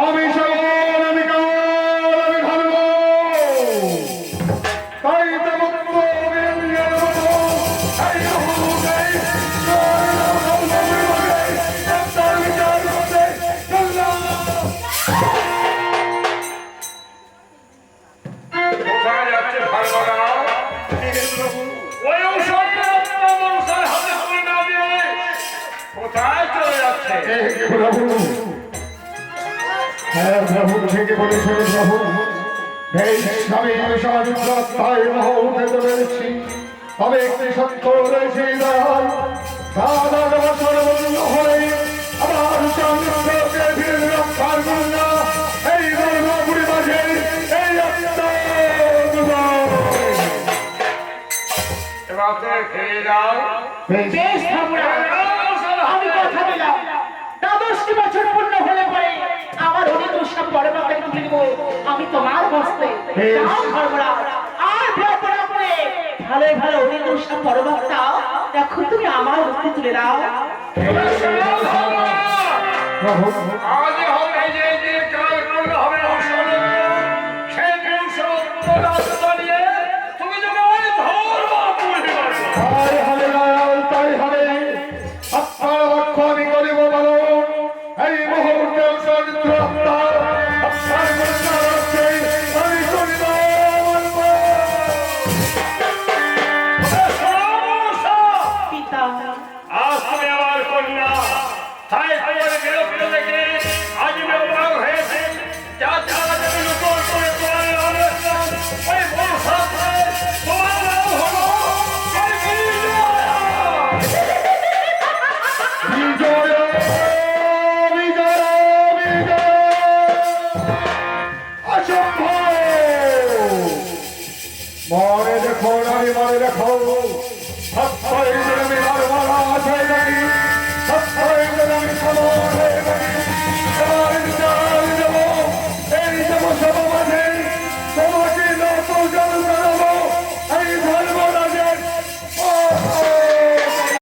আমি সবল, আমি কাল, আমি ধর্ম, তাই তো মুক্ত বীরেন্দ্রের মতো এই মুহূর্তে তার বিচার করতে চললাম। কোথায় যাচ্ছে ভারবালা? ওই ঔষধ মানুষের হাতে হাতে না দিয়ে কোথায় চলে যাচ্ছে? প্রভু, হ্যাঁ প্রভু, থেকে বলেছেন প্রভু, এই স্বামী বিষাদাত্মায় মহৌতে পেরেছি। তবে একটি সত্য রয়েছে দয়াল, সাধারণ বছর বন্ধ হলে আমার চন্দ্রকে ফিরে রক্ষার কন্যা এই গর্ভপুরী মাঝে এই রাতে খেয়ে যাও। বেশ ঠাকুরা, আমি কথা দিলাম দ্বাদশটি বছর পূর্ণ হলে পরে আমার অনির্দিষ্ট পরমাকে তুলে দেব আমি তোমার হস্তে। যাও ধর্মরা, আর ভ্রমণ করে ভালো ভালো অনির্দিষ্ট পরমাত্মা এখন তুমি আমার হস্তে তুলে দাও। প্রভু, আজ হবে যে যে কাল করলে হবে ঔষধ, সেই ঔষধ নিয়ে তুমি যদি ওই ধর্মপুরী বাড়ি তাই হবে দয়াল, তাই হবে। আপনার লক্ষ্য আমি করিব পালন। এই মুহূর্তে চন্দ্রত্মা আপনার কন্যা রক্ষে আমি করিব মানব। পিতা, আজ তুমি আমার কন্যা, তাই তোমার বিরক্ত দেখে আজ ব্যবহার হয়েছে। যা যা যদি নতুন করে তোমার নাম রাখলাম, ওই বংশাতে তোমার নাম হলো ওই বিজয়া। বিজয়, বিজয়, বিজয়। অসম্ভব। মনে দেখো, নারী মনে দেখো,